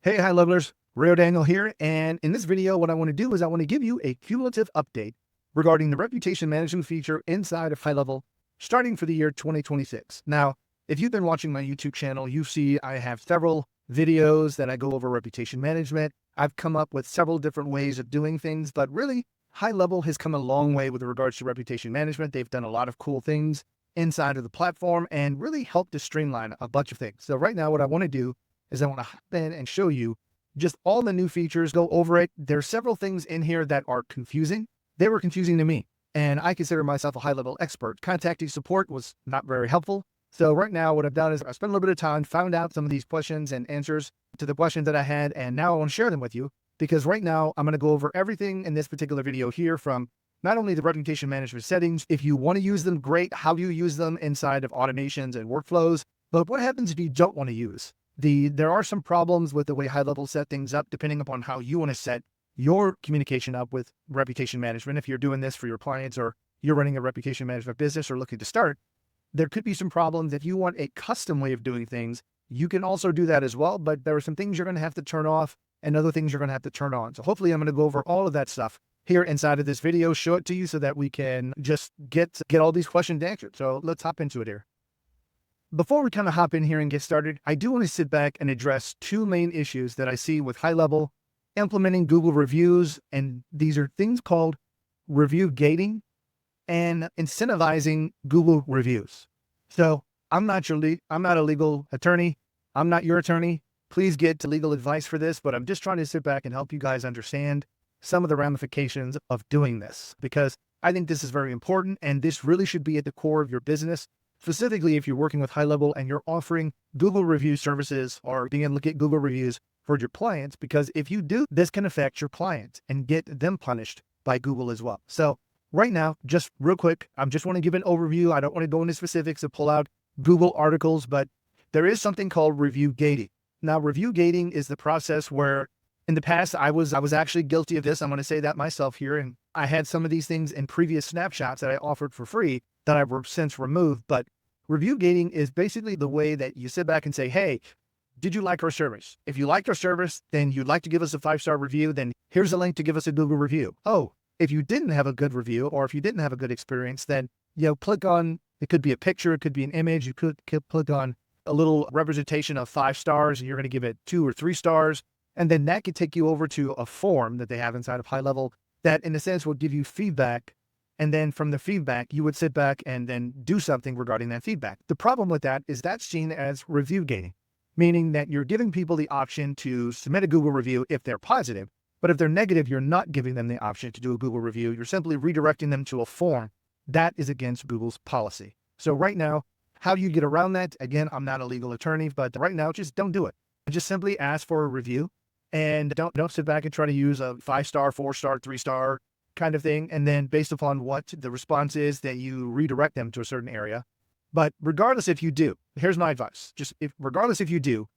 Hey, high levelers, Rio Daniel here. And in this video, what I want to do is I want to give you a cumulative update regarding the reputation management feature inside of HighLevel starting for the year 2026. Now, if you've been watching my YouTube channel, you see I have several videos that I go over reputation management. I've come up with several different ways of doing things, but really HighLevel has come a long way with regards to reputation management. They've done a lot of cool things inside of the platform and really helped to streamline a bunch of things. So right now, what I want to do is I want to hop in and show you just all the new features, go over it. There's several things in here that are confusing. They were confusing to me, and I consider myself a high-level expert. Contacting support was not very helpful. So right now what I've done is I spent a little bit of time, found out some of these questions and answers to the questions that I had, and now I want to share them with you because right now I'm going to go over everything in this particular video here, from not only the reputation management settings, if you want to use them, great, how do you use them inside of automations and workflows, but what happens if you don't want to use? There are some problems with the way HighLevel set things up, depending upon how you want to set your communication up with reputation management. If you're doing this for your clients or you're running a reputation management business or looking to start, there could be some problems. If you want a custom way of doing things, you can also do that as well. But there are some things you're going to have to turn off and other things you're going to have to turn on. So hopefully I'm going to go over all of that stuff here inside of this video, show it to you so that we can just get all these questions answered. So let's hop into it here. Before we kind of hop in here and get started, I do want to sit back and address two main issues that I see with HighLevel implementing Google reviews. And these are things called review gating and incentivizing Google reviews. So I'm not a legal attorney. I'm not your attorney. Please get to legal advice for this, but I'm just trying to sit back and help you guys understand some of the ramifications of doing this, because I think this is very important and this really should be at the core of your business. Specifically, if you're working with HighLevel and you're offering Google review services or being able to get Google reviews for your clients, because if you do, this can affect your clients and get them punished by Google as well. So right now, just real quick, I just want to give an overview. I don't want to go into specifics and pull out Google articles, but there is something called review gating. Now, review gating is the process where in the past, I was actually guilty of this. I'm going to say that myself here. And I had some of these things in previous snapshots that I offered for free that I've since removed. But review gating is basically the way that you sit back and say, hey, did you like our service? If you liked our service, then you'd like to give us a 5-star review, then here's a link to give us a Google review. Oh, if you didn't have a good review or if you didn't have a good experience, then, click on, it could be a picture, it could be an image. You could click on a little representation of 5 stars and you're going to give it 2 or 3 stars. And then that could take you over to a form that they have inside of HighLevel that in a sense will give you feedback. And then from the feedback, you would sit back and then do something regarding that feedback. The problem with that is that's seen as review gating, meaning that you're giving people the option to submit a Google review if they're positive. But if they're negative, you're not giving them the option to do a Google review. You're simply redirecting them to a form. That is against Google's policy. So right now, how do you get around that? Again, I'm not a legal attorney, but right now, just don't do it. Just simply ask for a review. And don't sit back and try to use a 5-star, 4-star, 3-star kind of thing. And then based upon what the response is, that you redirect them to a certain area. But regardless if you do, here's my advice. Regardless if you do,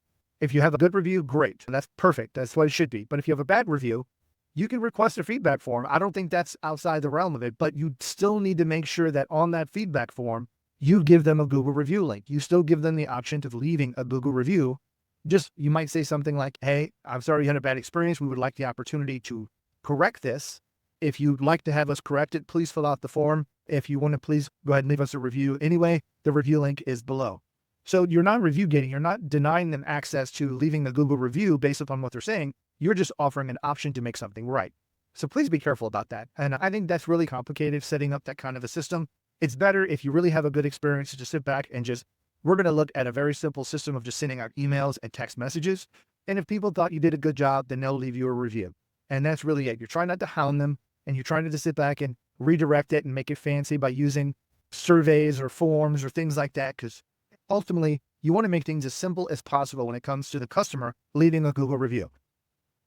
if you have a good review, great. That's perfect. That's what it should be. But if you have a bad review, you can request a feedback form. I don't think that's outside the realm of it, but you still need to make sure that on that feedback form, you give them a Google review link. You still give them the option of leaving a Google review. You might say something like, hey, I'm sorry you had a bad experience. We would like the opportunity to correct this. If you'd like to have us correct it, please fill out the form. If you want to, please go ahead and leave us a review. Anyway, the review link is below. So you're not review gating. You're not denying them access to leaving a Google review based upon what they're saying. You're just offering an option to make something right. So please be careful about that. And I think that's really complicated, setting up that kind of a system. It's better if you really have a good experience to just sit back and we're going to look at a very simple system of just sending out emails and text messages. And if people thought you did a good job, then they'll leave you a review. And that's really it. You're trying not to hound them, and you're trying to just sit back and redirect it and make it fancy by using surveys or forms or things like that. Because ultimately, you want to make things as simple as possible when it comes to the customer leaving a Google review.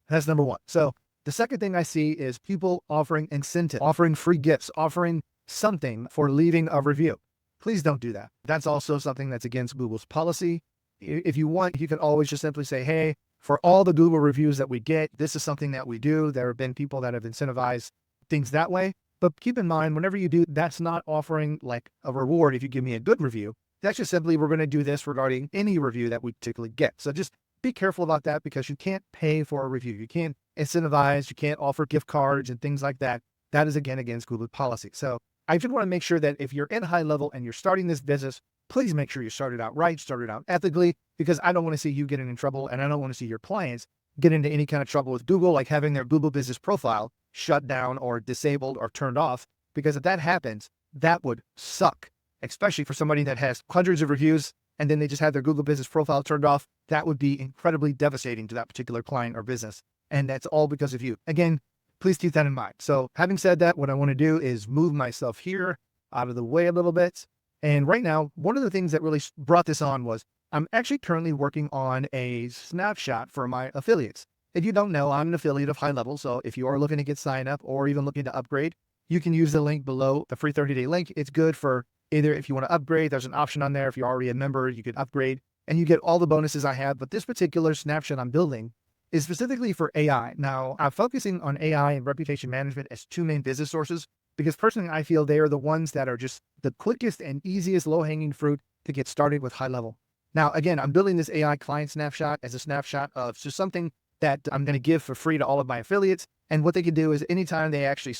That's number one. So the second thing I see is people offering incentive, offering free gifts, offering something for leaving a review. Please don't do that. That's also something that's against Google's policy. If you want, you can always just simply say, hey, for all the Google reviews that we get, this is something that we do. There have been people that have incentivized things that way. But keep in mind, whenever you do, that's not offering like a reward if you give me a good review. That's just simply, we're going to do this regarding any review that we particularly get. So just be careful about that because you can't pay for a review. You can't incentivize, you can't offer gift cards and things like that. That is again against Google policy. So I just want to make sure that if you're in high level and you're starting this business, please make sure you start it out right, start it out ethically, because I don't want to see you getting in trouble and I don't want to see your clients get into any kind of trouble with Google, like having their Google business profile shut down or disabled or turned off. Because if that happens, that would suck, especially for somebody that has hundreds of reviews and then they just have their Google business profile turned off. That would be incredibly devastating to that particular client or business. And that's all because of you. Again, please keep that in mind. So having said that, what I want to do is move myself here out of the way a little bit. And right now, one of the things that really brought this on was I'm actually currently working on a snapshot for my affiliates. If you don't know, I'm an affiliate of GoHighLevel. So if you are looking to get signed up or even looking to upgrade, you can use the link below, the free 30-day link. It's good for either if you want to upgrade, there's an option on there. If you're already a member, you could upgrade and you get all the bonuses I have. But this particular snapshot I'm building is specifically for AI. Now, I'm focusing on AI and reputation management as two main business sources because personally, I feel they are the ones that are just the quickest and easiest low-hanging fruit to get started with GoHighLevel. Now, again, I'm building this AI client snapshot as a snapshot of just something that I'm going to give for free to all of my affiliates. And what they can do is anytime they actually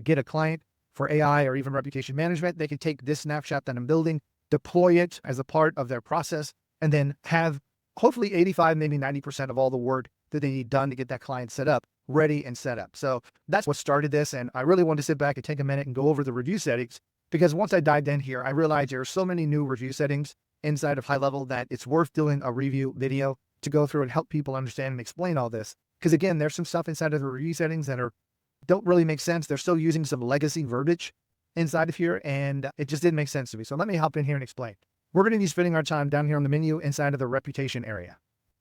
get a client for AI or even reputation management, they can take this snapshot that I'm building, deploy it as a part of their process, and then have hopefully 85, maybe 90% of all the work that they need done to get that client set up, ready and set up. So that's what started this. And I really wanted to sit back and take a minute and go over the review settings, because once I dived in here, I realized there are so many new review settings inside of GoHighLevel that it's worth doing a review video to go through and help people understand and explain all this. Because again, there's some stuff inside of the review settings that don't really make sense. They're still using some legacy verbiage inside of here, and it just didn't make sense to me. So let me hop in here and explain. We're going to be spending our time down here on the menu inside of the reputation area.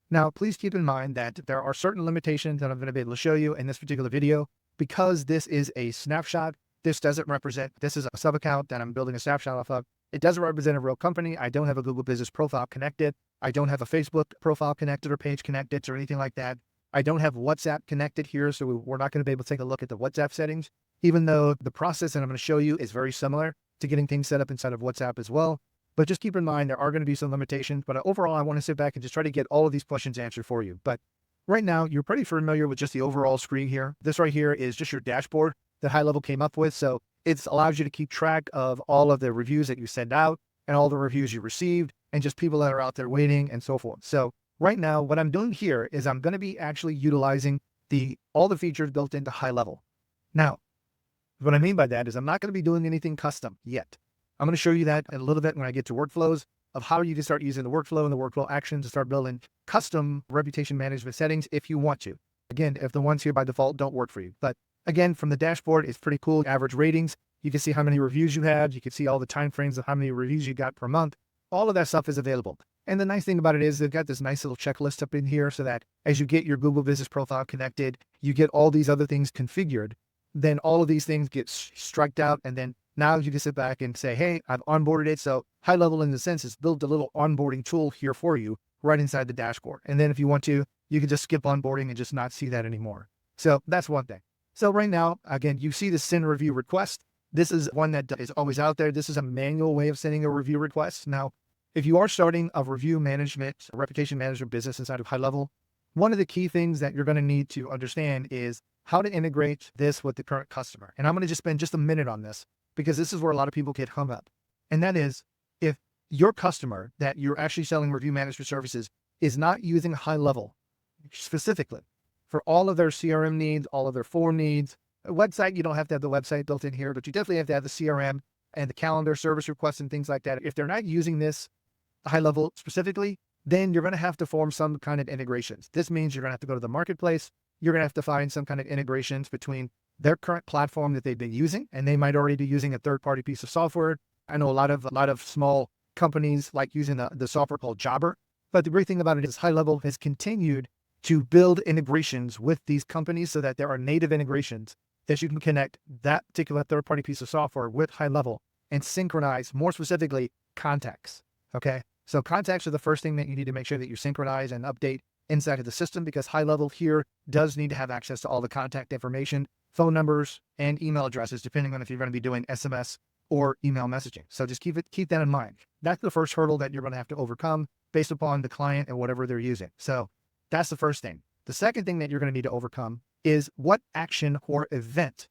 Now, please keep in mind that there are certain limitations that I'm going to be able to show you in this particular video. Because this is a snapshot, this is a sub-account that I'm building a snapshot off of. It doesn't represent a real company. I don't have a Google business profile connected. I don't have a Facebook profile connected or page connected or anything like that. I don't have WhatsApp connected here, so we're not going to be able to take a look at the WhatsApp settings, even though the process that I'm going to show you is very similar to getting things set up inside of WhatsApp as well. But just keep in mind, there are going to be some limitations, but overall, I want to sit back and just try to get all of these questions answered for you. But right now, you're pretty familiar with just the overall screen here. This right here is just your dashboard that GoHighLevel came up with. So it allows you to keep track of all of the reviews that you send out and all the reviews you received and just people that are out there waiting and so forth. So right now, what I'm doing here is I'm going to be actually utilizing all the features built into GoHighLevel. Now, what I mean by that is I'm not going to be doing anything custom yet. I'm going to show you that in a little bit when I get to workflows of how you can start using the workflow and the workflow actions to start building custom reputation management settings if you want to. Again, if the ones here by default don't work for you. But again, from the dashboard, it's pretty cool. Average ratings. You can see how many reviews you had. You can see all the time frames of how many reviews you got per month. All of that stuff is available. And the nice thing about it is they've got this nice little checklist up in here so that as you get your Google business profile connected, you get all these other things configured. Then all of these things get striked out. And then now you can sit back and say, hey, I've onboarded it. So GoHighLevel in the sense is built a little onboarding tool here for you right inside the dashboard. And then if you want to, you can just skip onboarding and just not see that anymore. So that's one thing. So right now, again, you see the send review request. This is one that is always out there. This is a manual way of sending a review request. Now, if you are starting a review management, a reputation management business inside of GoHighLevel, one of the key things that you're going to need to understand is how to integrate this with the current customer. And I'm going to just spend just a minute on this because this is where a lot of people get hung up. And that is if your customer that you're actually selling review management services is not using GoHighLevel specifically for all of their CRM needs, all of their form needs. A website, you don't have to have the website built in here, but you definitely have to have the CRM and the calendar service requests and things like that. If they're not using this GoHighLevel specifically, then you're going to have to form some kind of integrations. This means you're going to have to go to the marketplace. You're going to have to find some kind of integrations between their current platform that they've been using, and they might already be using a third-party piece of software. I know a lot of small companies like using the software called Jobber. But the great thing about it is GoHighLevel has continued to build integrations with these companies so that there are native integrations that you can connect that particular third-party piece of software with GoHighLevel and synchronize, more specifically, contacts. Okay, so contacts are the first thing that you need to make sure that you synchronize and update inside of the system, because GoHighLevel here does need to have access to all the contact information, phone numbers, and email addresses, depending on if you're going to be doing SMS or email messaging. So just keep that in mind. That's the first hurdle that you're going to have to overcome. based upon the client and whatever they're using. So that's the first thing. The second thing that you're going to need to overcome is what action or event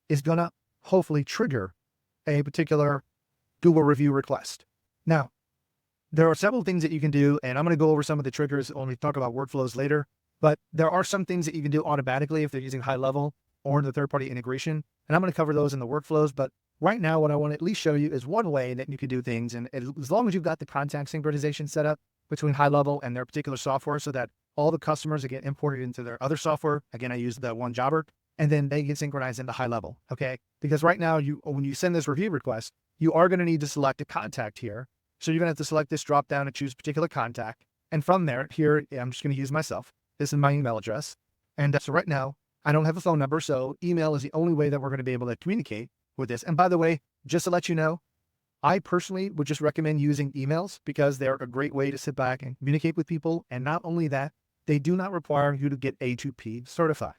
is going to hopefully trigger a particular Google review request. Now, there are several things that you can do, and I'm going to go over some of the triggers when we talk about workflows later, but there are some things that you can do automatically if they're using HighLevel or in the third-party integration, and I'm going to cover those in the workflows, but right now what I want to at least show you is one way that you can do things, and as long as you've got the contact synchronization set up between HighLevel and their particular software so that all the customers that get imported into their other software, again, I use the one jobber, and then they get synchronized into HighLevel, okay? Because right now, when you send this review request, you are going to need to select a contact here. So you're going to have to select this drop down and choose a particular contact. And from there, here, I'm just going to use myself. This is my email address. And so right now, I don't have a phone number, so email is the only way that we're going to be able to communicate with this. And by the way, just to let you know, I personally would just recommend using emails because they're a great way to sit back and communicate with people. And not only that, they do not require you to get A2P certified.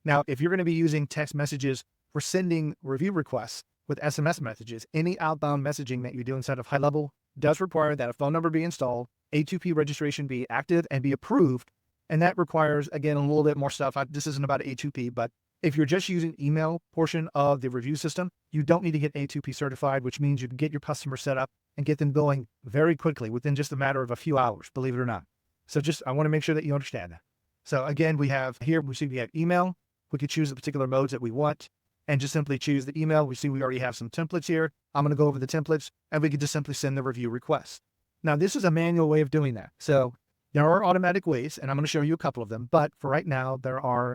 Now, if you're going to be using text messages for sending review requests with SMS messages, any outbound messaging that you do inside of HighLevel does require that a phone number be installed, A2P registration be active and be approved. And that requires, again, a little bit more stuff. This isn't about A2P, but if you're just using email portion of the review system, you don't need to get A2P certified, which means you can get your customer set up and get them going very quickly within just a matter of a few hours, believe it or not. So I want to make sure that you understand that. So again, we have email. We could choose the particular modes that we want and just simply choose the email. We see we already have some templates here. I'm going to go over the templates and we could just simply send the review request. Now, this is a manual way of doing that. So there are automatic ways, and I'm going to show you a couple of them. But for right now,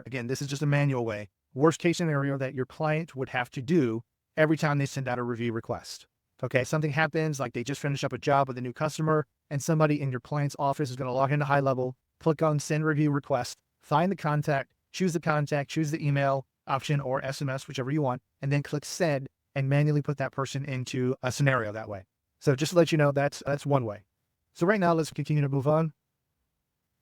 again, this is just a manual way. Worst case scenario that your client would have to do every time they send out a review request. Okay, something happens, like they just finished up a job with a new customer and somebody in your client's office is going to log into HighLevel, click on send review request, find the contact, choose the email option or SMS, whichever you want, and then click send and manually put that person into a scenario that way. So just to let you know, that's one way. So right now, let's continue to move on.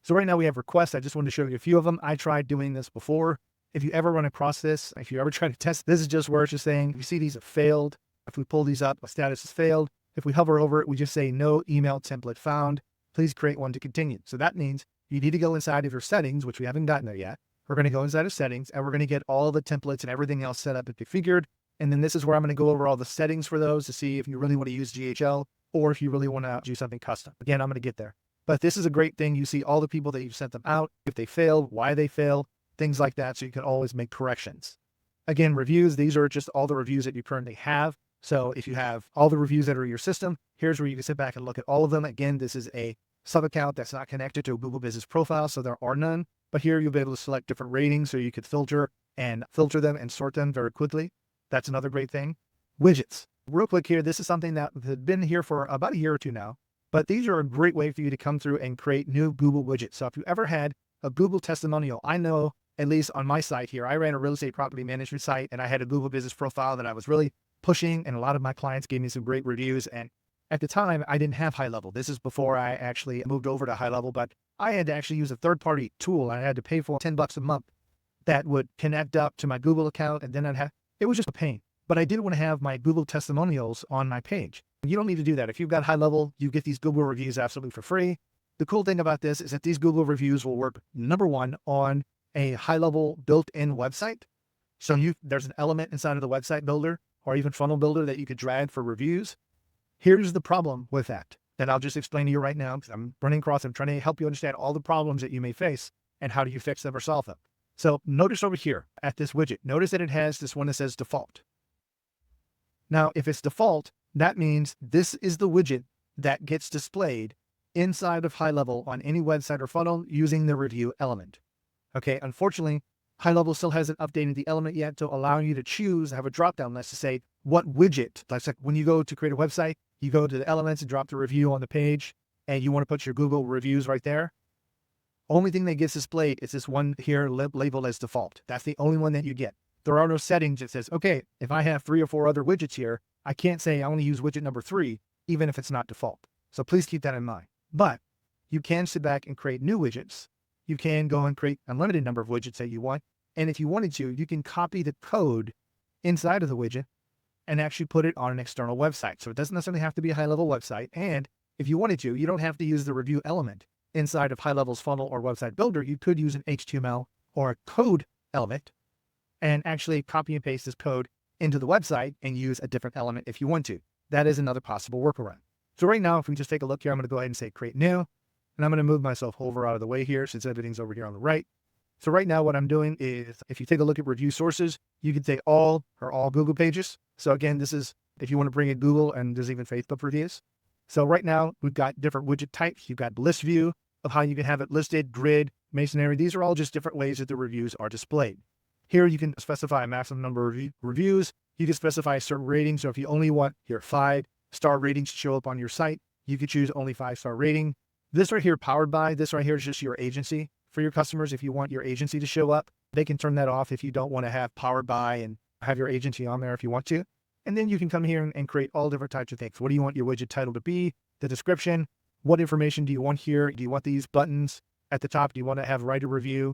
So right now we have requests. I just wanted to show you a few of them. I tried doing this before. If you ever run across this, if you ever try to test, this is just where it's just saying, if you see these have failed, if we pull these up, a status has failed. If we hover over it, we just say no email template found. Please create one to continue. So that means you need to go inside of your settings, which we haven't gotten there yet. We're going to go inside of settings and we're going to get all the templates and everything else set up and configured. And then this is where I'm going to go over all the settings for those to see if you really want to use GHL or if you really want to do something custom. Again, I'm going to get there. But this is a great thing. You see all the people that you've sent them out, if they failed, why they failed, things like that. So you can always make corrections. Again, reviews, these are just all the reviews that you currently have. So if you have all the reviews that are in your system, here's where you can sit back and look at all of them. Again, this is a sub-account that's not connected to a Google Business Profile, so there are none. But here you'll be able to select different ratings so you could filter them and sort them very quickly. That's another great thing. Widgets. Real quick here, this is something that has been here for about a year or two now, but these are a great way for you to come through and create new Google widgets. So if you ever had a Google testimonial, I know at least on my site here, I ran a real estate property management site and I had a Google Business Profile that I was really pushing, and a lot of my clients gave me some great reviews. And at the time, I didn't have HighLevel. This is before I actually moved over to HighLevel, but I had to actually use a third-party tool. I had to pay for $10 a month that would connect up to my Google account, and then it was just a pain. But I did want to have my Google testimonials on my page. You don't need to do that. If you've got HighLevel, you get these Google reviews absolutely for free. The cool thing about this is that these Google reviews will work, number one, on a HighLevel built-in website. So there's an element inside of the website builder or even funnel builder that you could drag for reviews. Here's the problem with that I'll just explain to you right now because I'm running across. I'm trying to help you understand all the problems that you may face and how do you fix them or solve them. So notice over here at this widget, notice that it has this one that says default. Now, if it's default, that means this is the widget that gets displayed inside of HighLevel on any website or funnel using the review element. Okay, unfortunately, HighLevel still hasn't updated the element yet to allow you to choose, have a drop-down list to say what widget. Like when you go to create a website, you go to the elements and drop the review on the page, and you want to put your Google reviews right there. Only thing that gets displayed is this one here labeled as default. That's the only one that you get. There are no settings that says, okay, if I have 3 or 4 other widgets here, I can't say I only use widget number 3, even if it's not default. So please keep that in mind. But you can sit back and create new widgets. You can go and create an unlimited number of widgets that you want. And if you wanted to, you can copy the code inside of the widget and actually put it on an external website. So it doesn't necessarily have to be a HighLevel website. And if you wanted to, you don't have to use the review element inside of HighLevel's funnel or website builder. You could use an HTML or a code element and actually copy and paste this code into the website and use a different element if you want to. That is another possible workaround. So right now, if we just take a look here, I'm going to go ahead and say create new, and I'm going to move myself over out of the way here since everything's over here on the right. So right now what I'm doing is, if you take a look at review sources, you can say all or all Google pages. So again, this is if you want to bring in Google, and there's even Facebook reviews. So right now we've got different widget types. You've got list view of how you can have it listed, grid, masonry. These are all just different ways that the reviews are displayed. Here you can specify a maximum number of reviews. You can specify a certain rating. So if you only want your 5-star ratings to show up on your site, you could choose only 5-star rating. This right here, powered by, this right here is just your agency for your customers. If you want your agency to show up, they can turn that off if you don't want to have powered by and have your agency on there if you want to. And then you can come here and create all different types of things. What do you want your widget title to be? The description. What information do you want here? Do you want these buttons at the top? Do you want to have write a review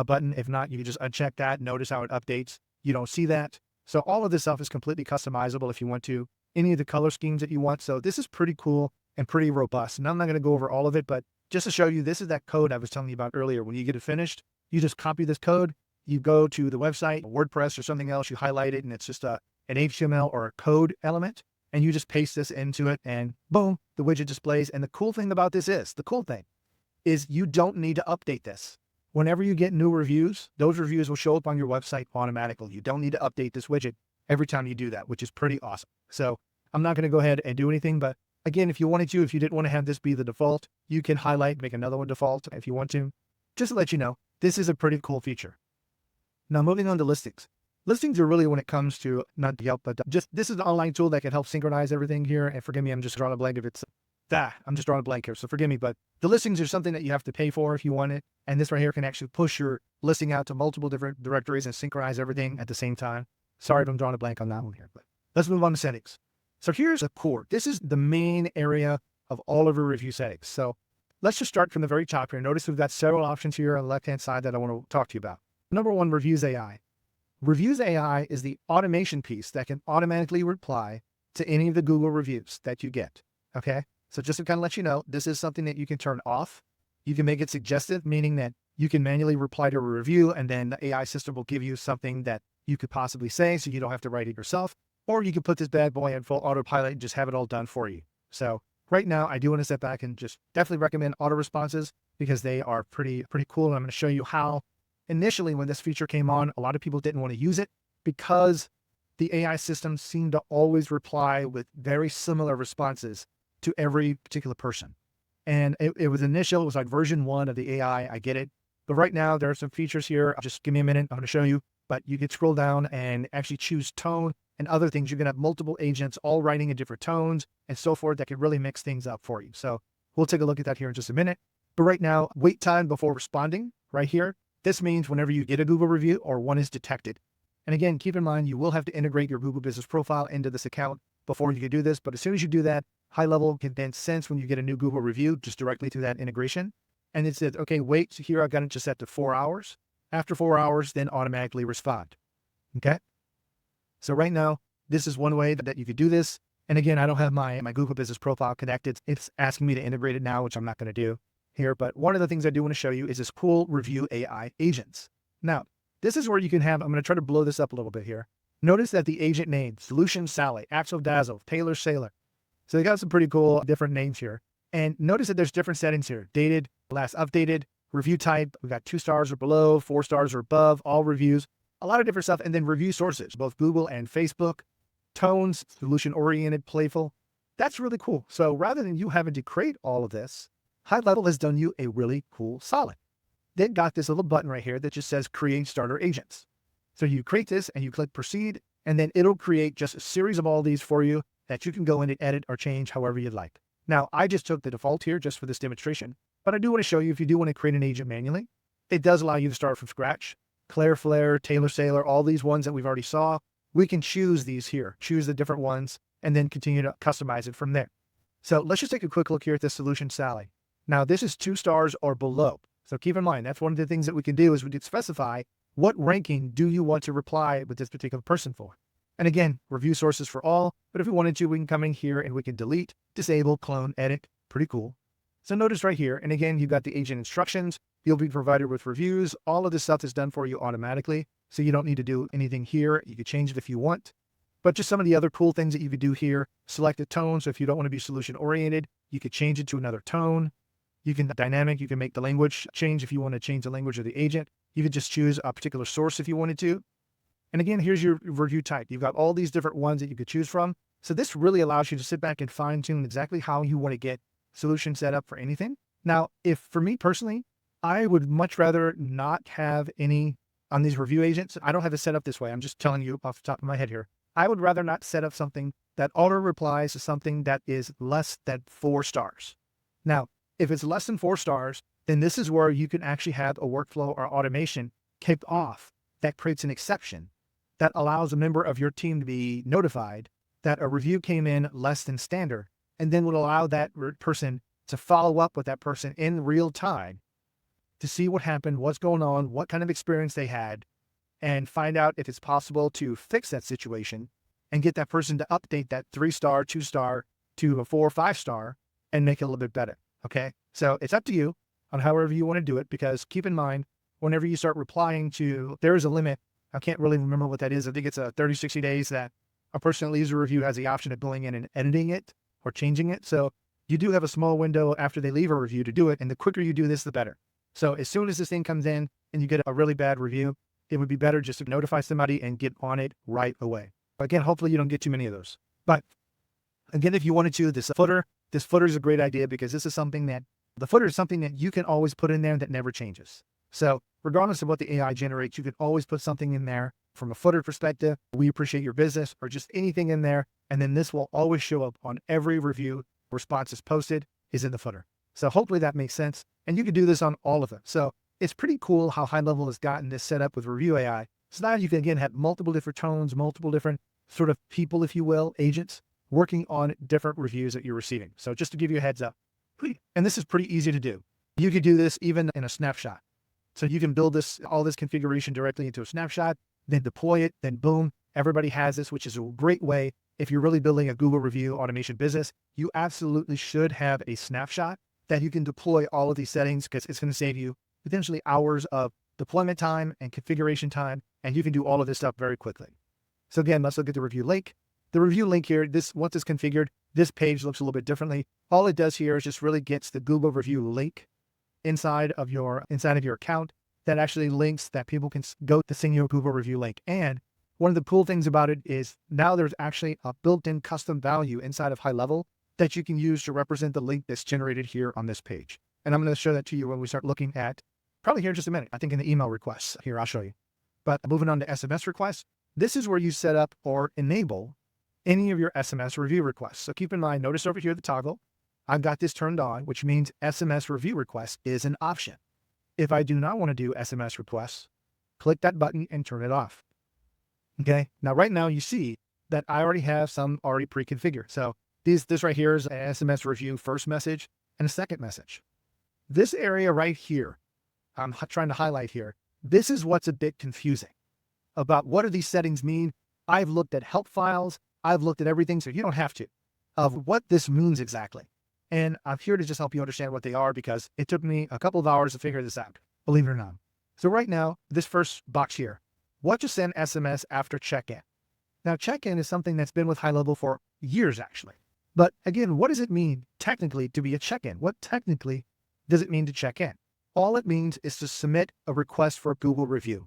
button? If not, you can just uncheck that. Notice how it updates. You don't see that. So all of this stuff is completely customizable if you want to. Any of the color schemes that you want. So this is pretty cool and pretty robust. And I'm not going to go over all of it, but just to show you, this is that code I was telling you about earlier. When you get it finished, you just copy this code. You go to the website, WordPress or something else, you highlight it, and it's just an HTML or a code element, and you just paste this into it, and boom, the widget displays. And the cool thing about this is you don't need to update this. Whenever you get new reviews, those reviews will show up on your website automatically. You don't need to update this widget every time you do that, which is pretty awesome. So I'm not going to go ahead and do anything, but again, if you wanted to, if you didn't want to have this be the default, you can highlight, make another one default if you want to. Just to let you know, this is a pretty cool feature. Now moving on to listings. Listings are really, when it comes to not Yelp, but just, this is an online tool that can help synchronize everything here. And forgive me, I'm just drawing a blank if it's I'm just drawing a blank here. So forgive me, but the listings are something that you have to pay for if you want it. And this right here can actually push your listing out to multiple different directories and synchronize everything at the same time. Sorry if I'm drawing a blank on that one here, but let's move on to settings. So here's the core. This is the main area of all of your review settings. So let's just start from the very top here. Notice we've got several options here on the left-hand side that I want to talk to you about. Number one, Reviews AI. Reviews AI is the automation piece that can automatically reply to any of the Google reviews that you get. Okay. So just to kind of let you know, this is something that you can turn off. You can make it suggestive, meaning that you can manually reply to a review, and then the AI system will give you something that you could possibly say, so you don't have to write it yourself. Or you can put this bad boy in full autopilot and just have it all done for you. So right now, I do want to step back and just definitely recommend auto responses because they are pretty cool. And I'm going to show you how initially when this feature came on, a lot of people didn't want to use it because the AI system seemed to always reply with very similar responses to every particular person. And it was like version 1 of the AI. I get it. But right now there are some features here. Just give me a minute. I'm going to show you, but you can scroll down and actually choose tone and other things. You can have multiple agents all writing in different tones and so forth that can really mix things up for you. So we'll take a look at that here in just a minute. But right now, wait time before responding right here. This means whenever you get a Google review or one is detected. And again, keep in mind, you will have to integrate your Google business profile into this account before you can do this. But as soon as you do that, HighLevel can then sense when you get a new Google review just directly through that integration. And it says, okay, wait, so here I've got it just set to 4 hours. After 4 hours, then automatically respond. Okay. So right now, this is one way that you could do this. And again, I don't have my Google business profile connected. It's asking me to integrate it now, which I'm not going to do here. But one of the things I do want to show you is this cool review AI agents. Now, this is where you can have, I'm going to try to blow this up a little bit here. Notice that the agent name, Solution Sally, Axel Dazzle, Taylor Sailor. So they got some pretty cool different names here. And notice that there's different settings here. Dated, last updated, review type. We've got 2 stars or below, 4 stars or above, all reviews, a lot of different stuff. And then review sources, both Google and Facebook. Tones, solution-oriented, playful. That's really cool. So rather than you having to create all of this, HighLevel has done you a really cool solid. Then got this little button right here that just says Create Starter Agents. So you create this and you click Proceed, and then it'll create just a series of all these for you that you can go in and edit or change however you'd like. Now, I just took the default here just for this demonstration, but I do want to show you if you do want to create an agent manually, it does allow you to start from scratch. Claire Flair, Taylor Sailor, all these ones that we've already saw. We can choose these here, choose the different ones, and then continue to customize it from there. So let's just take a quick look here at this Solution Sally. Now this is 2 stars or below. So keep in mind, that's one of the things that we can do is we can specify what ranking do you want to reply with this particular person for. And again, review sources for all, but if we wanted to, we can come in here and we can delete, disable, clone, edit, pretty cool. So notice right here, and again, you've got the agent instructions. You'll be provided with reviews. All of this stuff is done for you automatically. So you don't need to do anything here. You could change it if you want. But just some of the other cool things that you could do here, select the tone. So if you don't want to be solution oriented, you could change it to another tone. You can dynamic, you can make the language change if you want to change the language of the agent. You could just choose a particular source if you wanted to. And again, here's your review type. You've got all these different ones that you could choose from. So this really allows you to sit back and fine tune exactly how you want to get solution set up for anything. Now, if for me personally, I would much rather not have any on these review agents. I don't have it set up this way. I'm just telling you off the top of my head here. I would rather not set up something that auto replies to something that is less than 4 stars. Now, if it's less than 4 stars, then this is where you can actually have a workflow or automation kicked off that creates an exception that allows a member of your team to be notified that a review came in less than standard, and then would allow that person to follow up with that person in real time to see what happened, what's going on, what kind of experience they had, and find out if it's possible to fix that situation and get that person to update that 3-star, 2-star to a 4 or 5-star and make it a little bit better. Okay. So it's up to you on however you want to do it, because keep in mind, whenever you start replying to, there is a limit. I can't really remember what that is. I think it's a 30, 60 days that a person that leaves a review has the option of going in and editing it or changing it. So you do have a small window after they leave a review to do it. And the quicker you do this, the better. So as soon as this thing comes in and you get a really bad review, it would be better just to notify somebody and get on it right away. Again, hopefully you don't get too many of those. But again, if you wanted to, this footer is a great idea, because this is something that the footer is something that you can always put in there that never changes. So regardless of what the AI generates, you can always put something in there from a footer perspective. We appreciate your business, or just anything in there. And then this will always show up on every review response is posted is in the footer. So hopefully that makes sense. And you can do this on all of them. So it's pretty cool how HighLevel has gotten this set up with Review AI. So now you can again have multiple different tones, multiple different sort of people, if you will, agents working on different reviews that you're receiving. So just to give you a heads up, and this is pretty easy to do. You could do this even in a snapshot. So you can build all this configuration directly into a snapshot, then deploy it, then boom, everybody has this, which is a great way. If you're really building a Google review automation business, you absolutely should have a snapshot that you can deploy all of these settings, because it's going to save you potentially hours of deployment time and configuration time, and you can do all of this stuff very quickly. So again, let's look at the review link. The review link here, once it's configured, this page looks a little bit differently. All it does here is just really gets the Google review link inside of your account that actually links that people can go to send you a Google review link. And one of the cool things about it is now there's actually a built-in custom value inside of HighLevel that you can use to represent the link that's generated here on this page. And I'm going to show that to you when we start looking at, probably here in just a minute, I think in the email requests here, I'll show you. But moving on to SMS requests, this is where you set up or enable any of your SMS review requests. So keep in mind, notice over here the toggle, I've got this turned on, which means SMS review request is an option. If I do not want to do SMS requests, click that button and turn it off. Okay. Now, right now you see that I already have some already pre-configured. So this right here is an SMS review first message and a second message. This area right here, I'm trying to highlight here. This is what's a bit confusing about what do these settings mean. I've looked at help files. I've looked at everything, so you don't have to, of what this means exactly. And I'm here to just help you understand what they are, because it took me a couple of hours to figure this out, believe it or not. So right now, this first box here, what to send SMS after check-in. Now, check-in is something that's been with HighLevel for years, actually. But again, what does it mean technically to be a check-in? What technically does it mean to check in? All it means is to submit a request for a Google review.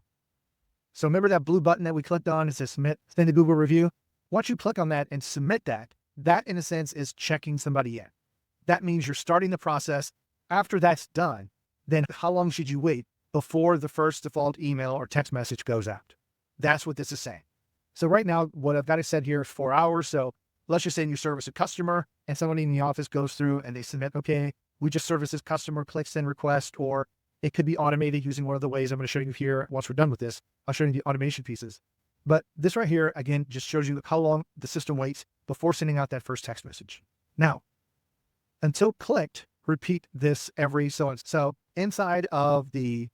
So remember that blue button that we clicked on? It says submit, send a Google review. Once you click on that and submit that in a sense is checking somebody in. That means you're starting the process. After that's done, then how long should you wait before the first default email or text message goes out? That's what this is saying. So right now, what I've got it set here is 4 hours. So let's just say you service a customer and somebody in the office goes through and they submit, okay, we just service this customer, click send request, or it could be automated using one of the ways I'm going to show you here. Once we're done with this, I'll show you the automation pieces. But this right here, again, just shows you how long the system waits before sending out that first text message. Now, until clicked, repeat this every so and so. Inside of the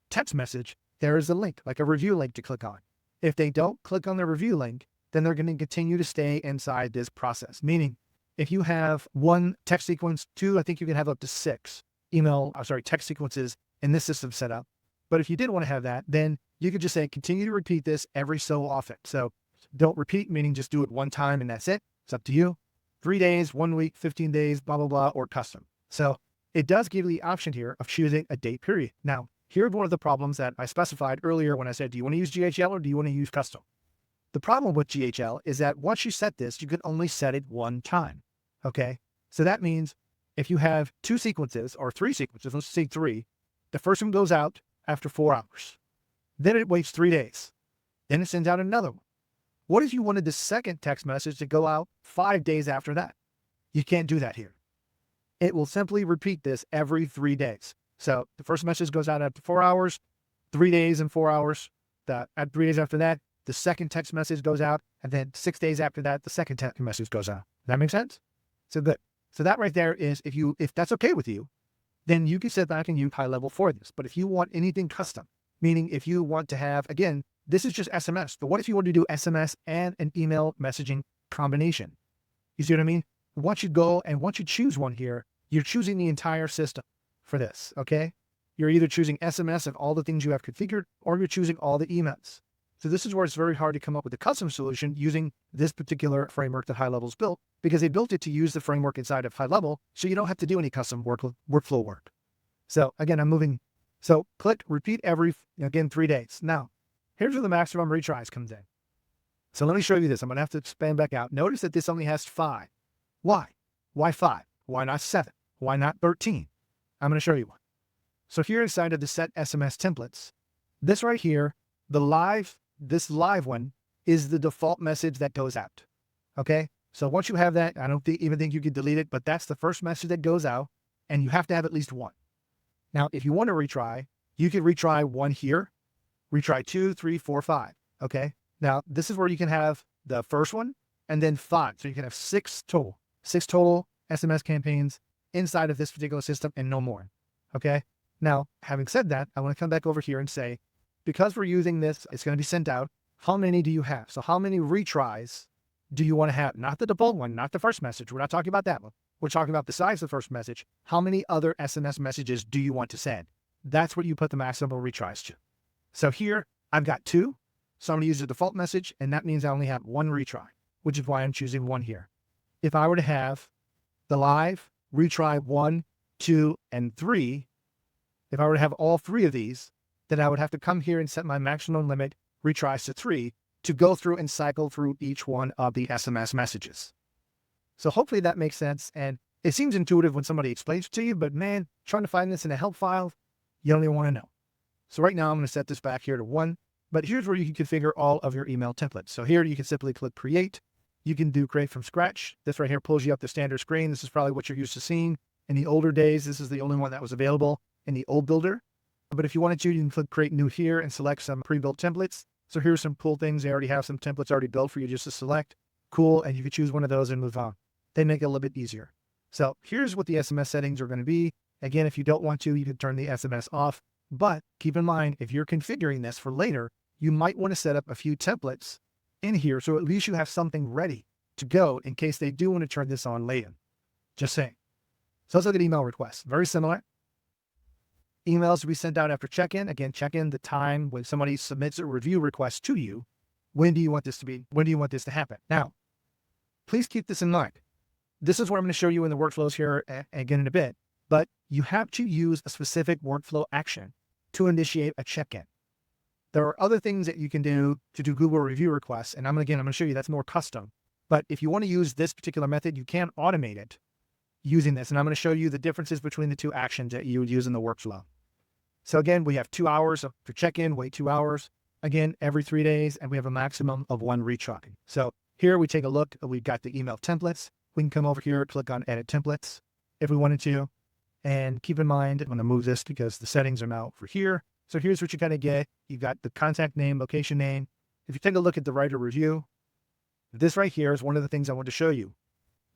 text message, there is a link, like a review link to click on. If they don't click on the review link, then they're going to continue to stay inside this process, meaning if you have one text sequence, two, I think you can have up to six text sequences in this system set up. But if you did want to have that, then you could just say, continue to repeat this every so often. So don't repeat, meaning just do it one time and that's it. It's up to you. 3 days, 1 week, 15 days, blah, blah, blah, or custom. So it does give you the option here of choosing a date period. Now, here's one of the problems that I specified earlier when I said, do you want to use GHL or do you want to use custom? The problem with GHL is that once you set this, you can only set it one time. Okay. So that means if you have 2 sequences or 3 sequences, let's say 3, the first one goes out after 4 hours. Then it waits 3 days. Then it sends out another one. What if you wanted the second text message to go out 5 days after that? You can't do that here. It will simply repeat this every 3 days. So the first message goes out after 4 hours, 3 days and 4 hours. At 3 days after that, the second text message goes out, and then 6 days after that, the second text message goes out. Does that make sense? So good. So that right there is, if that's okay with you, then you can sit back and use GoHighLevel for this. But if you want anything custom, meaning if you want to have, again, this is just SMS, but what if you want to do SMS and an email messaging combination? You see what I mean? Once you choose one here, you're choosing the entire system for this, okay? You're either choosing SMS and all the things you have configured, or you're choosing all the emails. So this is where it's very hard to come up with a custom solution using this particular framework that GoHighLevel's built, because they built it to use the framework inside of GoHighLevel, so you don't have to do any custom workflow work. So again, so click repeat every, again, 3 days. Now, here's where the maximum retries comes in. So let me show you this. I'm going to have to expand back out. Notice that this only has 5. Why? Why 5? Why not 7? Why not 13? I'm going to show you one. So here inside of the set SMS templates, this right here, this live one is the default message that goes out. Okay. So once you have that, I don't even think you could delete it, but that's the first message that goes out, and you have to have at least one. Now, if you want to retry, you can retry 1 here, retry 2, 3, 4, 5. Okay. Now this is where you can have the first one and then 5. So you can have 6 total SMS campaigns inside of this particular system and no more. Okay. Now, having said that, I want to come back over here and say, because we're using this, it's going to be sent out. How many do you have? So how many retries do you want to have? Not the default one, not the first message. We're not talking about that one. We're talking about besides the first message. How many other SMS messages do you want to send? That's what you put the maximum retries to. So here I've got 2. So I'm going to use the default message, and that means I only have 1 retry, which is why I'm choosing 1 here. If I were to have the live retry 1, 2, and 3, if I were to have all 3 of these, then I would have to come here and set my maximum limit retries to 3 to go through and cycle through each one of the SMS messages. So hopefully that makes sense. And it seems intuitive when somebody explains it to you, but man, trying to find this in a help file, you only want to know. So right now I'm going to set this back here to 1, but here's where you can configure all of your email templates. So here you can simply click create. You can do create from scratch. This right here pulls you up the standard screen. This is probably what you're used to seeing. In the older days, this is the only one that was available in the old builder. But if you wanted to, you can click create new here and select some pre-built templates. So here's some cool things. They already have some templates already built for you just to select. Cool. And you can choose one of those and move on. They make it a little bit easier. So here's what the SMS settings are going to be. Again, if you don't want to, you can turn the SMS off. But keep in mind, if you're configuring this for later, you might want to set up a few templates in here. So at least you have something ready to go in case they do want to turn this on later. Just saying. So let's look at email requests. Very similar. Emails to be sent out after check-in. Again, check-in the time when somebody submits a review request to you. When do you want this to be? When do you want this to happen? Now, please keep this in mind. This is what I'm going to show you in the workflows here again in a bit, but you have to use a specific workflow action to initiate a check-in. There are other things that you can do to do Google review requests. And I'm going to show you that's more custom. But if you want to use this particular method, you can automate it using this. And I'm going to show you the differences between the 2 actions that you would use in the workflow. So again, we have 2 hours for check-in, wait 2 hours, again, every 3 days, and we have a maximum of 1 retry. So here we take a look, we've got the email templates. We can come over here, click on edit templates if we wanted to. And keep in mind, I'm going to move this because the settings are now for here. So here's what you kind of get. You've got the contact name, location name. If you take a look at the writer review, this right here is one of the things I want to show you.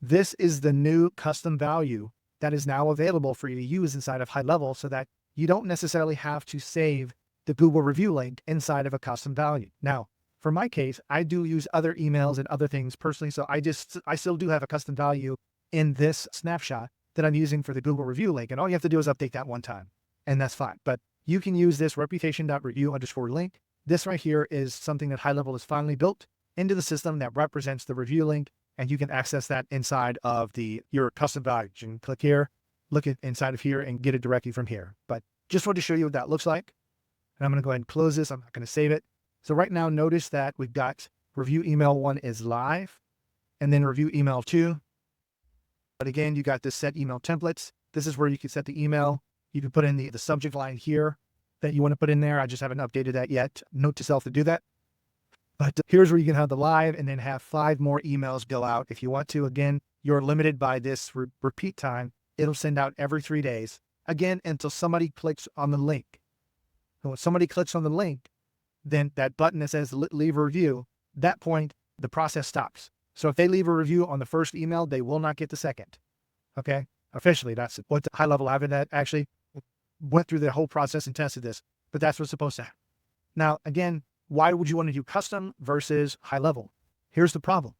This is the new custom value that is now available for you to use inside of GoHighLevel so that you don't necessarily have to save the Google review link inside of a custom value. Now, for my case, I do use other emails and other things personally. So I still do have a custom value in this snapshot that I'm using for the Google review link. And all you have to do is update that one time and that's fine. But you can use this reputation.review_link. This right here is something that HighLevel has finally built into the system that represents the review link. And you can access that inside of your custom value. You can click here, look at inside of here and get it directly from here. But just wanted to show you what that looks like. And I'm going to go ahead and close this. I'm not going to save it. So right now, notice that we've got review email 1 is live and then review email 2. But again, you got this set email templates. This is where you can set the email. You can put in the subject line here that you want to put in there. I just haven't updated that yet. Note to self to do that. But here's where you can have the live and then have 5 more emails go out if you want to. Again, you're limited by this repeat time. It'll send out every 3 days. Again, until somebody clicks on the link. So when somebody clicks on the link, then that button that says leave a review, that point, the process stops. So if they leave a review on the first email, they will not get the second. Okay. Officially, that's what the HighLevel added that actually went through the whole process and tested this, but that's what's supposed to happen. Now, again, why would you want to do custom versus HighLevel? Here's the problem.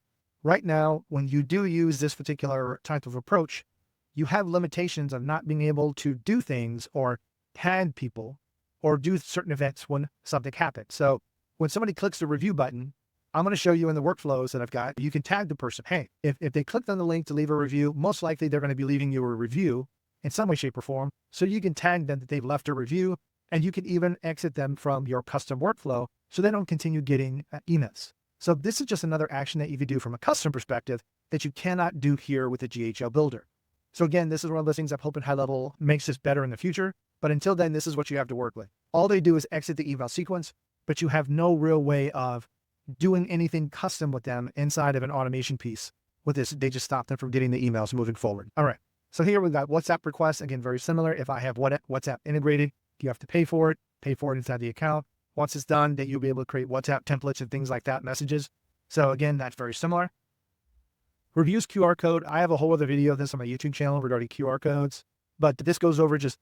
Right now, when you do use this particular type of approach, you have limitations of not being able to do things or tag people or do certain events when something happens. So when somebody clicks the review button, I'm going to show you in the workflows that I've got, you can tag the person. Hey, if they clicked on the link to leave a review, most likely they're going to be leaving you a review in some way, shape, or form. So you can tag them that they've left a review, and you can even exit them from your custom workflow so they don't continue getting emails. So this is just another action that you could do from a custom perspective that you cannot do here with the GHL builder. So again, this is one of those things I'm hoping HighLevel makes this better in the future. But until then, this is what you have to work with. All they do is exit the email sequence, but you have no real way of doing anything custom with them inside of an automation piece. With this, they just stop them from getting the emails moving forward. All right. So here we've got WhatsApp requests. Again, very similar. If I have WhatsApp integrated, you have to pay for it inside the account. Once it's done, then you'll be able to create WhatsApp templates and things like that, messages. So again, that's very similar. Reviews QR code. I have a whole other video of this on my YouTube channel regarding QR codes, but this goes over just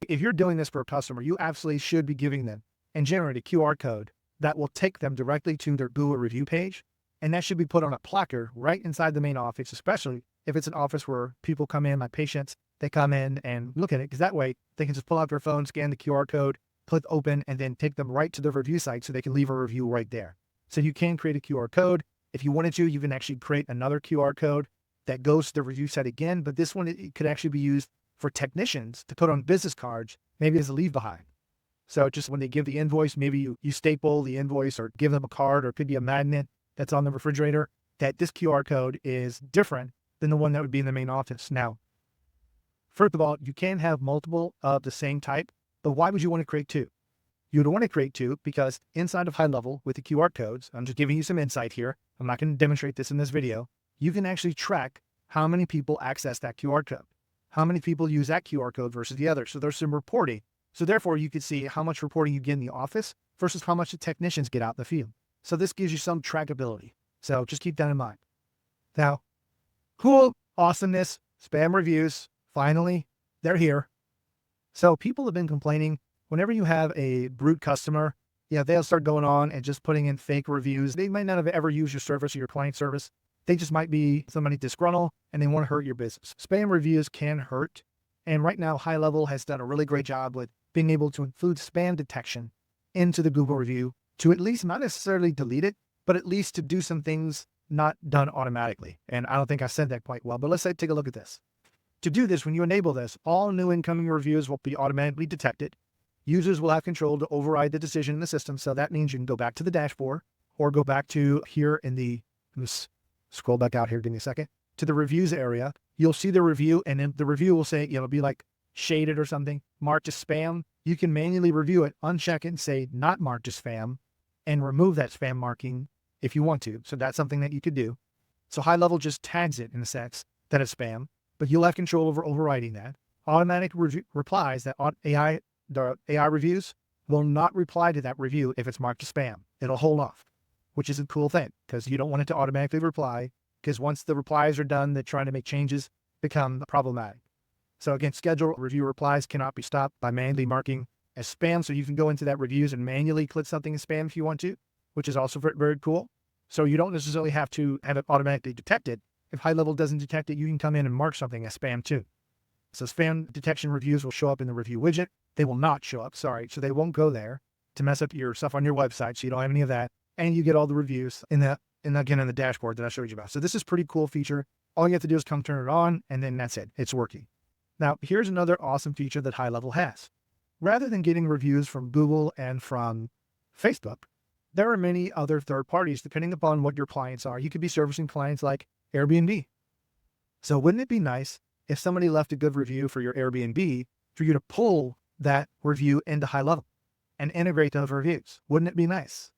if you're doing this for a customer, you absolutely should be giving them and generate a QR code that will take them directly to their Google review page. And that should be put on a placard right inside the main office, especially if it's an office where people come in, my patients, they come in and look at it, because that way they can just pull out their phone, scan the QR code, click open, and then take them right to the review site so they can leave a review right there. So you can create a QR code. If you wanted to, you can actually create another QR code that goes to the review site again, but this one, it could actually be used for technicians to put on business cards, maybe as a leave behind. So just when they give the invoice, maybe you staple the invoice or give them a card, or it could be a magnet that's on the refrigerator, that this QR code is different than the one that would be in the main office. Now, first of all, you can have multiple of the same type, but why would you want to create 2? You'd want to create 2 because inside of HighLevel with the QR codes, I'm just giving you some insight here. I'm not going to demonstrate this in this video. You can actually track how many people access that QR code, how many people use that QR code versus the other. So there's some reporting. So therefore you could see how much reporting you get in the office versus how much the technicians get out in the field. So this gives you some trackability. So just keep that in mind. Now, cool, awesomeness, spam reviews. Finally, they're here. So people have been complaining whenever you have a brute customer, they'll start going on and just putting in fake reviews. They might not have ever used your service or your client service. They just might be somebody disgruntled and they want to hurt your business. Spam reviews can hurt. And right now, HighLevel has done a really great job with being able to include spam detection into the Google review to at least not necessarily delete it, but at least to do some things not done automatically. And I don't think I said that quite well, but let's take a look at this. To do this, when you enable this, all new incoming reviews will be automatically detected. Users will have control to override the decision in the system. So that means you can go back to the dashboard or go back to here in scroll back out here, give me a second, to the reviews area. You'll see the review, and then the review will say, it'll be like shaded or something, marked as spam. You can manually review it, uncheck it and say not marked as spam, and remove that spam marking if you want to. So that's something that you could do. So HighLevel just tags it in a sense that it's spam, but you'll have control over overriding that. Automatic replies that the AI reviews will not reply to that review if it's marked as spam. It'll hold off, which is a cool thing because you don't want it to automatically reply, because once the replies are done, they're trying to make changes become problematic. So again, scheduled review replies cannot be stopped by manually marking as spam. So you can go into that reviews and manually click something as spam if you want to. which is also very, very cool. So you don't necessarily have to have it automatically detected. If high level doesn't detect it, you can come in and mark something as spam too. So spam detection reviews will show up in the review widget. They will not show up, sorry. So they won't go there to mess up your stuff on your website. So you don't have any of that. And you get all the reviews again in the dashboard that I showed you about. So this is a pretty cool feature. All you have to do is come turn it on, and then that's it. It's working. Now, here's another awesome feature that HighLevel has. Rather than getting reviews from Google and from Facebook, there are many other third parties, depending upon what your clients are. You could be servicing clients like Airbnb. So wouldn't it be nice if somebody left a good review for your Airbnb for you to pull that review into HighLevel and integrate those reviews? Wouldn't it be nice?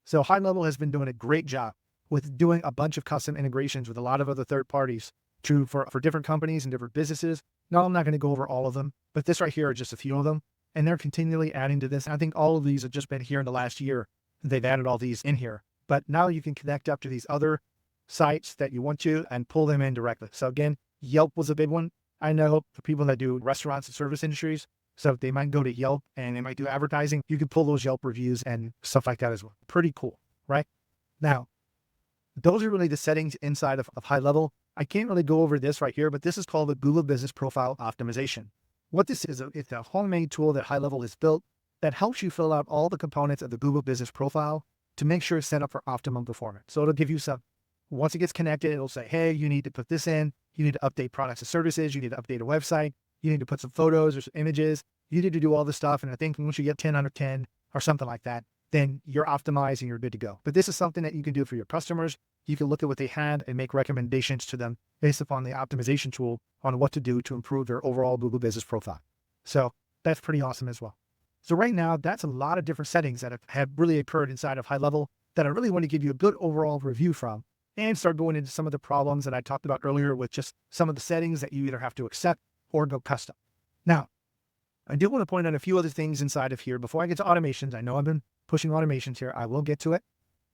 So HighLevel has been doing a great job with doing a bunch of custom integrations with a lot of other third parties for different companies and different businesses. No, I'm not going to go over all of them, but this right here are just a few of them. And they're continually adding to this. I think all of these have just been here in the last year. They've added all these in here, but now you can connect up to these other sites that you want to and pull them in directly. So again, Yelp was a big one. I know for people that do restaurants and service industries, so they might go to Yelp and they might do advertising. You can pull those Yelp reviews and stuff like that as well. Pretty cool, right? Now, those are really the settings inside of HighLevel. I can't really go over this right here, but this is called the Google Business Profile Optimization. What this is, it's a homemade tool that HighLevel has built that helps you fill out all the components of the Google Business Profile to make sure it's set up for optimum performance. So it'll give you once it gets connected, it'll say, hey, you need to put this in, you need to update products and services, you need to update a website, you need to put some photos or some images, you need to do all this stuff. And I think once you get 10 out of 10 or something like that, then you're optimized and you're good to go. But this is something that you can do for your customers. You can look at what they had and make recommendations to them based upon the optimization tool on what to do to improve their overall Google Business Profile. So that's pretty awesome as well. So right now, that's a lot of different settings that have really occurred inside of HighLevel that I really want to give you a good overall review from and start going into some of the problems that I talked about earlier with just some of the settings that you either have to accept or go custom. Now, I do want to point out a few other things inside of here before I get to automations. I know I've been pushing automations here. I will get to it.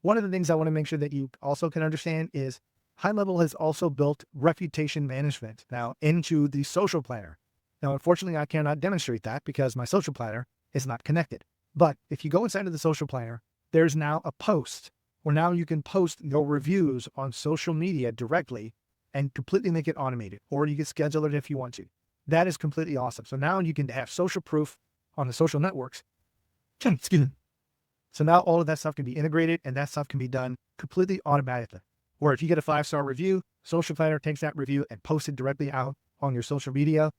One of the things I want to make sure that you also can understand is HighLevel has also built reputation management now into the social planner. Now, unfortunately, I cannot demonstrate that because my social planner is not connected. But if you go inside of the social planner, there's now a post where now you can post your reviews on social media directly and completely make it automated, or you can schedule it if you want to. That is completely awesome. So now you can have social proof on the social networks. Excuse me. So now all of that stuff can be integrated and that stuff can be done completely automatically. Or if you get a 5-star review, Social Planner takes that review and posts it directly out on your social media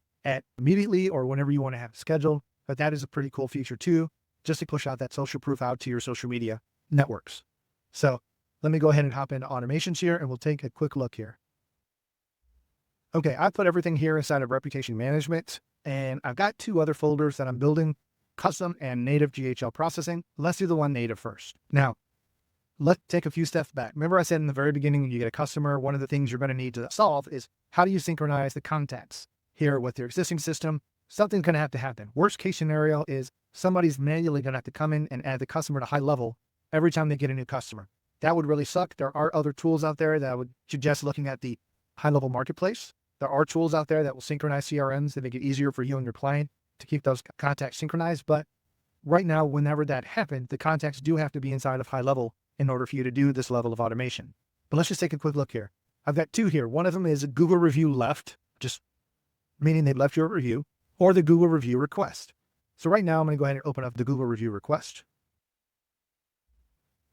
immediately or whenever you want to have it scheduled. But that is a pretty cool feature too, just to push out that social proof out to your social media networks. So let me go ahead and hop into automations here and we'll take a quick look here. Okay, I've put everything here inside of reputation management and I've got 2 other folders that I'm building, custom and native GHL processing. Let's do the one native first. Now, let's take a few steps back. Remember I said in the very beginning, when you get a customer, one of the things you're going to need to solve is how do you synchronize the contacts here with your existing system? Something's going to have to happen. Worst case scenario is somebody's manually going to have to come in and add the customer to HighLevel every time they get a new customer. That would really suck. There are other tools out there that I would suggest looking at the HighLevel marketplace. There are tools out there that will synchronize CRMs that make it easier for you and your client to keep those contacts synchronized. But right now, whenever that happens, the contacts do have to be inside of HighLevel in order for you to do this level of automation. But let's just take a quick look here. I've got 2 here. One of them is a Google review left, just meaning they left your review, or the Google review request. So right now, I'm going to go ahead and open up the Google review request.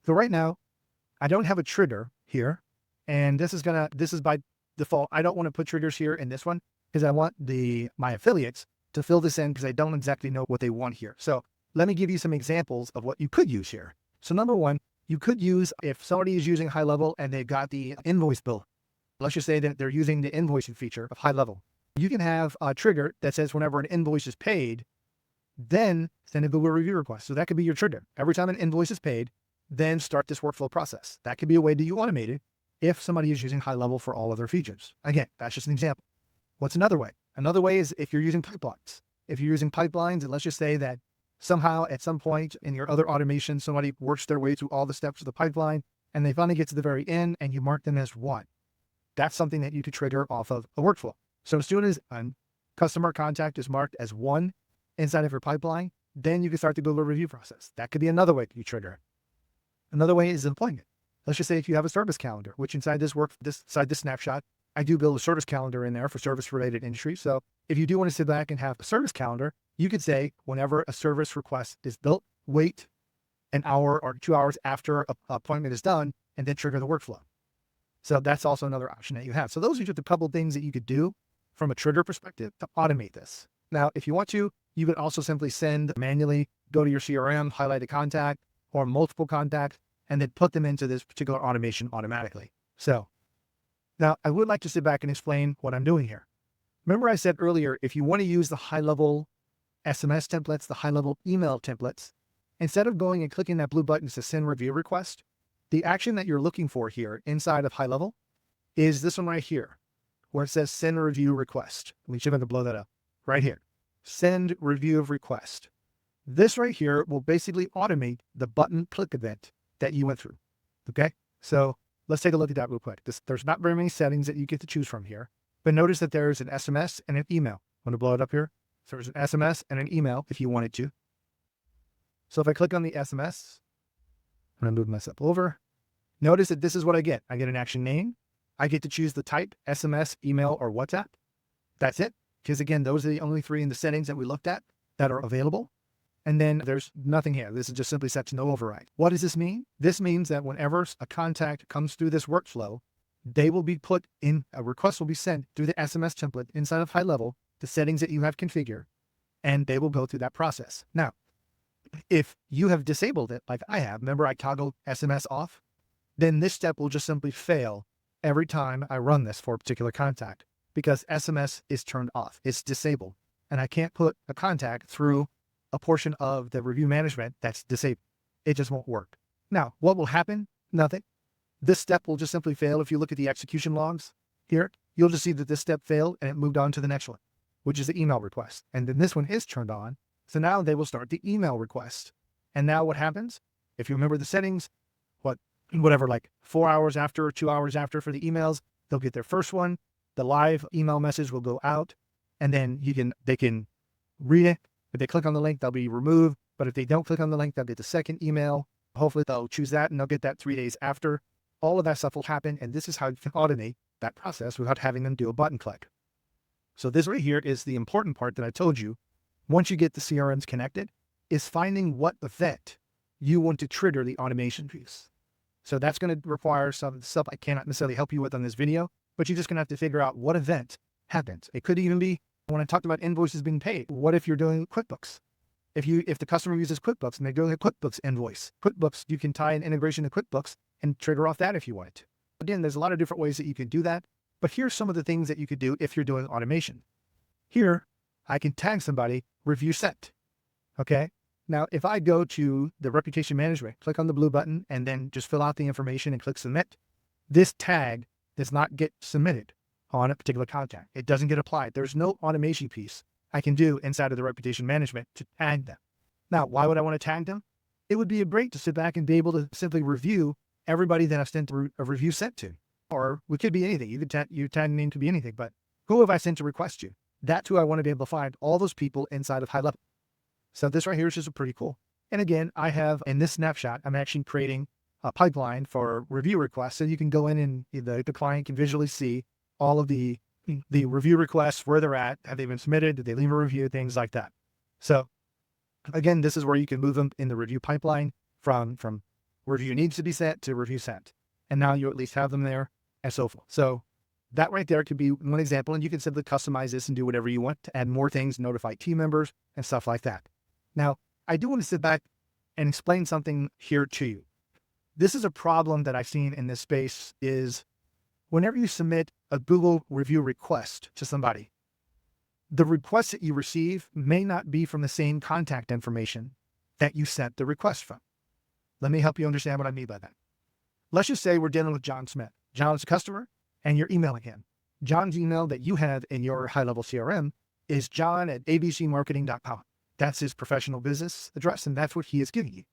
So right now, I don't have a trigger here, and this is by default. I don't want to put triggers here in this one because I want my affiliates to fill this in because I don't exactly know what they want here. So let me give you some examples of what you could use here. So number one, you could use if somebody is using HighLevel and they've got the invoice bill. Let's just say that they're using the invoicing feature of HighLevel. You can have a trigger that says whenever an invoice is paid, then send a Google review request. So that could be your trigger. Every time an invoice is paid, then start this workflow process. That could be a way that you automate it if somebody is using HighLevel for all of their features. Again, that's just an example. What's another way? Another way is if you're using pipelines. If you're using pipelines, and let's just say that somehow at some point in your other automation, somebody works their way through all the steps of the pipeline and they finally get to the very end and you mark them as 1. That's something that you could trigger off of a workflow. So as soon as a customer contact is marked as 1 inside of your pipeline, then you can start the Google review process. That could be another way you trigger it. Another way is employment. Let's just say if you have a service calendar, which inside this snapshot, I do build a service calendar in there for service related industries. So if you do want to sit back and have a service calendar, you could say whenever a service request is built, wait an hour or 2 hours after an appointment is done, and then trigger the workflow. So that's also another option that you have. So those are just a couple of things that you could do from a trigger perspective to automate this. Now, if you want to, you could also simply send manually, go to your CRM, highlight a contact or multiple contacts, and then put them into this particular automation automatically. So now I would like to sit back and explain what I'm doing here. Remember I said earlier, if you want to use the high-level SMS templates, the high-level email templates, instead of going and clicking that blue button to send review request, the action that you're looking for here inside of high-level is this one right here, where it says send review request. We should have to blow that up right here. Send review of request. This right here will basically automate the button click event that you went through. Okay. So let's take a look at that real quick. There's not very many settings that you get to choose from here, but notice that there's an SMS and an email. I'm going to blow it up here. So there's an SMS and an email if you wanted to. So if I click on the SMS, I'm going to move myself over. Notice that this is what I get. I get an action name. I get to choose the type, SMS, email, or WhatsApp. That's it. Because again, those are the only three in the settings that we looked at that are available. And then there's nothing here. This is just simply set to no override. What does this mean? This means that whenever a contact comes through this workflow, they will be put in, a request will be sent through the SMS template inside of high-level, the settings that you have configured, and they will go through that process. Now, if you have disabled it like I have, remember I toggled SMS off, then this step will just simply fail every time I run this for a particular contact because SMS is turned off. It's disabled, and I can't put a contact through a portion of the review management that's disabled. It just won't work. Now, what will happen? Nothing. This step will just simply fail. If you look at the execution logs here, you'll just see that this step failed and it moved on to the next one, which is the email request. And then this one is turned on. So now they will start the email request. And now what happens? If you remember the settings, whatever, like 4 hours after or 2 hours after for the emails, they'll get their first one. The live email message will go out, and then they can read it. If they click on the link, they'll be removed. But if they don't click on the link, they'll get the second email. Hopefully they'll choose that and they'll get that 3 days after. All of that stuff will happen. And this is how you can automate that process without having them do a button click. So this right here is the important part that I told you. Once you get the CRMs connected, is finding what event you want to trigger the automation piece. So that's going to require some stuff I cannot necessarily help you with on this video, but you're just going to have to figure out what event happens. It could even be when I talked about invoices being paid. What if you're doing QuickBooks? If the customer uses QuickBooks and they're doing a QuickBooks invoice, QuickBooks, you can tie an integration to QuickBooks and trigger off that if you want to. Again, there's a lot of different ways that you can do that, but here's some of the things that you could do if you're doing automation. Here, I can tag somebody review sent. Okay. Now, if I go to the reputation management, click on the blue button and then just fill out the information and click submit, this tag does not get submitted on a particular contact. It doesn't get applied. There's no automation piece I can do inside of the reputation management to tag them. Now, why would I want to tag them? It would be great to sit back and be able to simply review everybody that I've sent a review sent to, or it could be anything. You could tag name to be anything, but who have I sent to request to? That's who I want to be able to find all those people inside of high-level. So this right here is just pretty cool. And again, I have in this snapshot, I'm actually creating a pipeline for review requests. So you can go in and the client can visually see all of the review requests, where they're at, have they been submitted, did they leave a review, things like that. So again, this is where you can move them in the review pipeline from review needs to be sent to review sent. And now you at least have them there and so forth. So that right there could be one example, and you can simply customize this and do whatever you want to add more things, notify team members and stuff like that. Now, I do want to sit back and explain something here to you. This is a problem that I've seen in this space is whenever you submit a Google review request to somebody, the request that you receive may not be from the same contact information that you sent the request from. Let me help you understand what I mean by that. Let's just say we're dealing with John Smith. John's a customer and you're emailing him. John's email that you have in your high-level CRM is john@abcmarketing.com. That's his professional business address, and that's what he is giving you.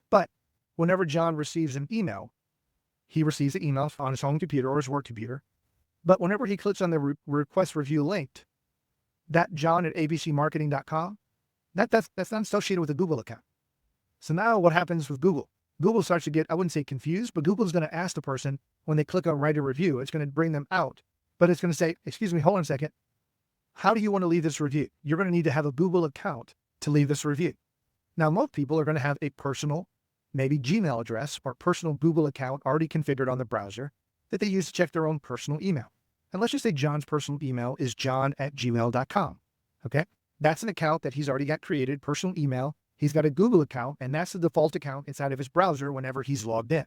But whenever John receives an email, he receives the email on his home computer or his work computer. But whenever he clicks on the request review link, that john@abcmarketing.com, that's not associated with a Google account. So now what happens with Google? Google starts to get, I wouldn't say confused, but Google's going to ask the person when they click on write a review, it's going to bring them out, but it's going to say, excuse me, hold on a second. How do you want to leave this review? You're going to need to have a Google account to leave this review. Now, most people are going to have a personal, maybe Gmail address or personal Google account already configured on the browser that they use to check their own personal email. And let's just say John's personal email is john@gmail.com. Okay. That's an account that he's already got created, personal email. He's got a Google account, and that's the default account inside of his browser whenever he's logged in.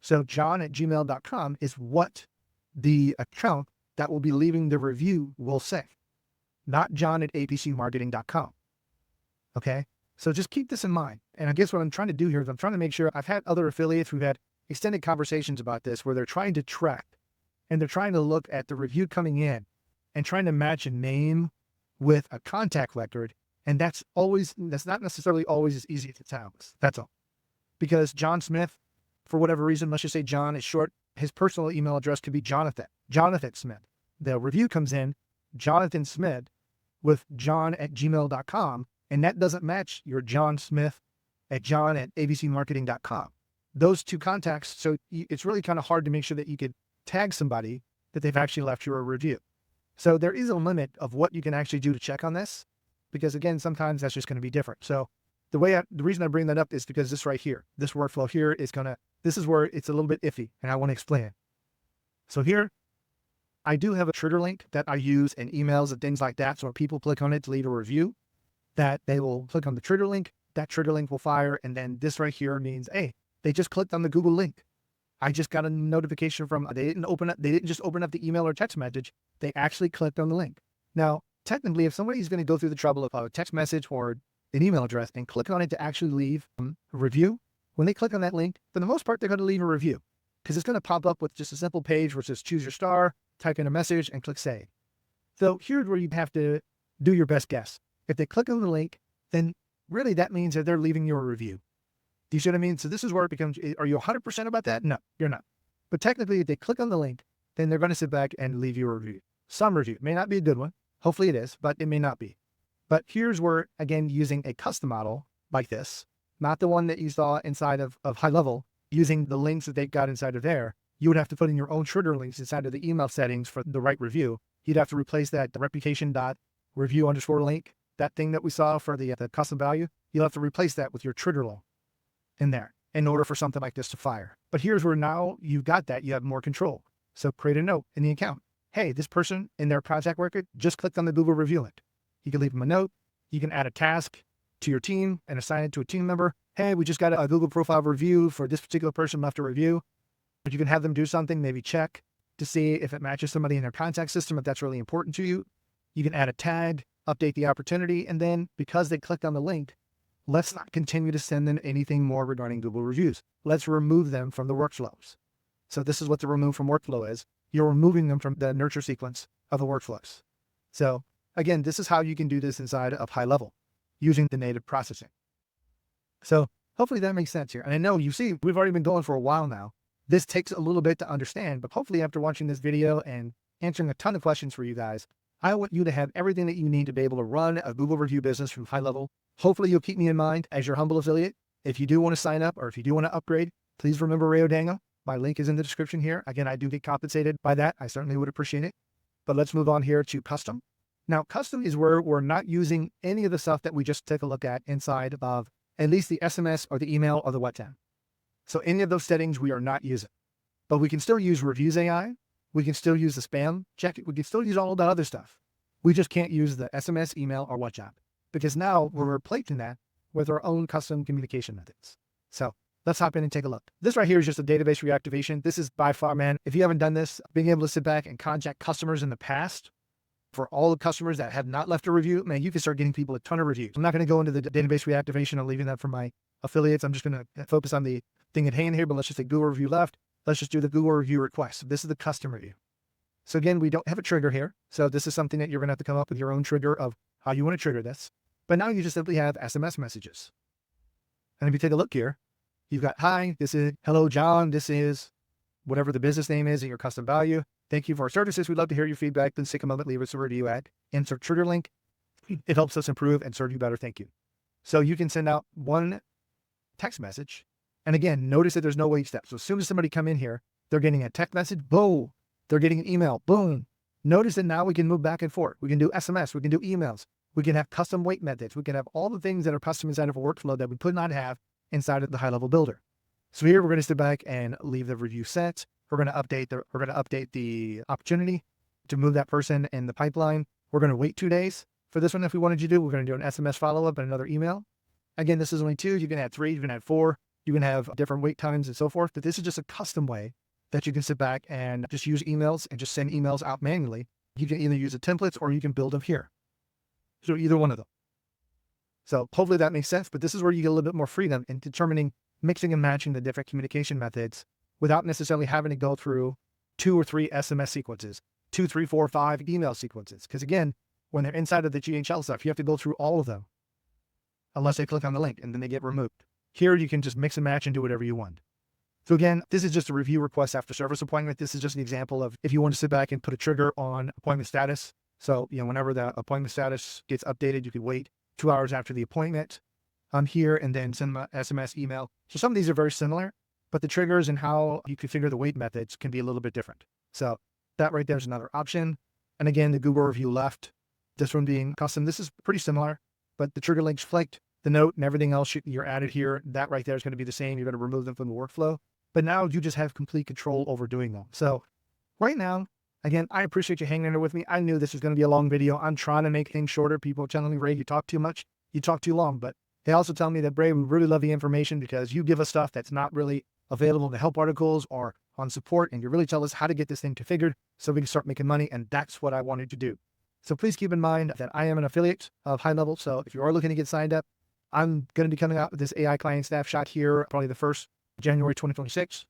So john@gmail.com is what the account that will be leaving the review will say, not john@abcmarketing.com. Okay. So just keep this in mind. And I guess what I'm trying to do here is I'm trying to make sure I've had other affiliates, we've had extended conversations about this where they're trying to track and they're trying to look at the review coming in and trying to match a name with a contact record. And that's not necessarily always as easy as it sounds. That's all. Because John Smith, for whatever reason, let's just say John is short. His personal email address could be Jonathan Smith. The review comes in, Jonathan Smith with john@gmail.com. And that doesn't match your John Smith at john@abcmarketing.com. Those two contacts. So it's really kind of hard to make sure that you could tag somebody that they've actually left you a review. So there is a limit of what you can actually do to check on this, because again, sometimes that's just going to be different. So the reason I bring that up is because this right here, this workflow here this is where it's a little bit iffy, and I want to explain it. So here, I do have a trigger link that I use in emails and things like that. So when people click on it to leave a review, that they will click on the trigger link, that trigger link will fire. And then this right here means, hey, they just clicked on the Google link. I just got a notification from, they didn't just open up the email or text message. They actually clicked on the link. Now, technically, if somebody's going to go through the trouble of a text message or an email address and click on it to actually leave a review, when they click on that link, for the most part, they're going to leave a review because it's going to pop up with just a simple page where it says choose your star, type in a message and click save. So here's where you have to do your best guess. If they click on the link, then really that means that they're leaving you a review. Do you see what I mean? So this is where it becomes, are you 100% about that? No, you're not. But technically, if they click on the link, then they're going to sit back and leave you a review. Some review. It may not be a good one. Hopefully it is, but it may not be. But here's where, again, using a custom model like this, not the one that you saw inside of GoHighLevel, using the links that they've got inside of there, you would have to put in your own trigger links inside of the email settings for the right review. You'd have to replace that reputation.review_link, that thing that we saw for the custom value. You'll have to replace that with your trigger link in there in order for something like this to fire. But here's where now you've got that, you have more control. So create a note in the account. Hey, this person in their contact record just clicked on the Google review link. You can leave them a note. You can add a task to your team and assign it to a team member. Hey, we just got a Google profile review for this particular person left a review. But you can have them do something, maybe check to see if it matches somebody in their contact system, if that's really important to you. You can add a tag, update the opportunity, and then because they clicked on the link, let's not continue to send them anything more regarding Google reviews. Let's remove them from the workflows. So this is what the remove from workflow is. You're removing them from the nurture sequence of the workflows. So again, this is how you can do this inside of GoHighLevel using the native processing. So hopefully that makes sense here. And I know you see, we've already been going for a while now. This takes a little bit to understand, but hopefully after watching this video and answering a ton of questions for you guys, I want you to have everything that you need to be able to run a Google review business from GoHighLevel. Hopefully you'll keep me in mind as your humble affiliate. If you do want to sign up or if you do want to upgrade, please remember Rayo Dango. My link is in the description here. Again, I do get compensated by that. I certainly would appreciate it. But let's move on here to custom. Now, custom is where we're not using any of the stuff that we just took a look at inside of at least the SMS or the email or the WhatsApp. So any of those settings we are not using. But we can still use Reviews AI. We can still use the spam check. We can still use all of that other stuff. We just can't use the SMS, email, or WhatsApp because now we're replacing that with our own custom communication methods. So let's hop in and take a look. This right here is just a database reactivation. This is by far, man, if you haven't done this, being able to sit back and contact customers in the past, for all the customers that have not left a review, man, you can start getting people a ton of reviews. I'm not going to go into the database reactivation and leaving that for my affiliates. I'm just going to focus on the thing at hand here, but let's just say Google review left. Let's just do the Google review request. This is the custom review. So again, we don't have a trigger here. So this is something that you're going to have to come up with your own trigger of how you want to trigger this. But now you just simply have SMS messages. And if you take a look here, you've got, hi, this is, hello, John. This is whatever the business name is in your custom value. Thank you for our services. We'd love to hear your feedback. Please take a moment, leave us a review at insert trigger link. It helps us improve and serve you better. Thank you. So you can send out one text message And again, notice that there's no wait step. So as soon as somebody come in here, they're getting a text message, boom. They're getting an email, boom. Notice that now we can move back and forth. We can do SMS, we can do emails. We can have custom wait methods. We can have all the things that are custom inside of a workflow that we could not have inside of the high-level builder. So here we're going to sit back and leave the review set. We're going to update the opportunity to move that person in the pipeline. We're going to wait 2 days for this one. If we wanted to do, we're going to do an SMS follow-up and another email. Again, this is only 2. You can add 3, you can add 4, you can have different wait times and so forth, but this is just a custom way that you can sit back and just use emails and just send emails out manually. You can either use the templates or you can build them here. So either one of them. So hopefully that makes sense, but this is where you get a little bit more freedom in determining, mixing and matching the different communication methods without necessarily having to go through 2 or 3 SMS sequences, 2, 3, 4, 5 email sequences. Because again, when they're inside of the GHL stuff, you have to go through all of them unless they click on the link and then they get removed. Here you can just mix and match and do whatever you want. So again, this is just a review request after service appointment. This is just an example of if you want to sit back and put a trigger on appointment status. So, whenever the appointment status gets updated, you could wait 2 hours after the appointment here and then send them an SMS email. So some of these are very similar, but the triggers and how you configure the wait methods can be a little bit different. So that right there is another option. And again, the Google review left, this one being custom. This is pretty similar, but the trigger links flicked, the note and everything else you're added here, that right there is going to be the same. You're going to remove them from the workflow, but now you just have complete control over doing them. So right now, again, I appreciate you hanging in there with me. I knew this was going to be a long video. I'm trying to make things shorter. People are telling me, Ray, you talk too much, you talk too long, but they also tell me that, Ray, we really love the information because you give us stuff that's not really available in the help articles or on support, and you really tell us how to get this thing configured so we can start making money, and that's what I wanted to do. So please keep in mind that I am an affiliate of HighLevel, so if you are looking to get signed up, I'm going to be coming out with this AI client snapshot here, probably the 1st January 2026,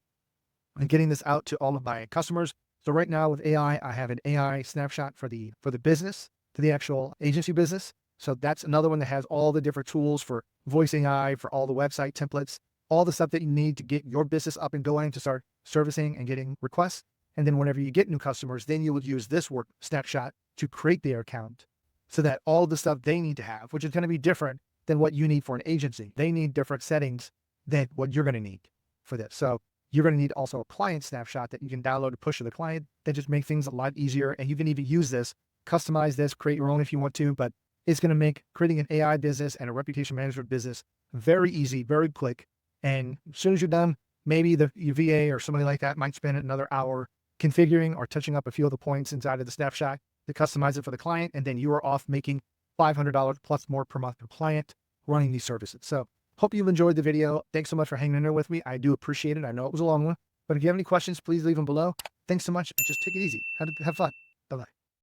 and getting this out to all of my customers. So right now with AI, I have an AI snapshot for the business, for the actual agency business. So that's another one that has all the different tools for voice AI, for all the website templates, all the stuff that you need to get your business up and going to start servicing and getting requests. And then whenever you get new customers, then you would use this work snapshot to create their account so that all the stuff they need to have, which is going to be different than what you need for an agency. They need different settings than what you're going to need for this. So you're going to need also a client snapshot that you can download to push to the client that just make things a lot easier. And you can even use this, customize this, create your own if you want to, but it's going to make creating an AI business and a reputation management business very easy, very quick. And as soon as you're done, maybe your VA or somebody like that might spend another hour configuring or touching up a few of the points inside of the snapshot to customize it for the client. And then you are off making $500 plus more per month per client running these services. So hope you've enjoyed the video. Thanks so much for hanging in there with me. I do appreciate it. I know it was a long one, but if you have any questions, please leave them below. Thanks so much. And just take it easy. Have fun.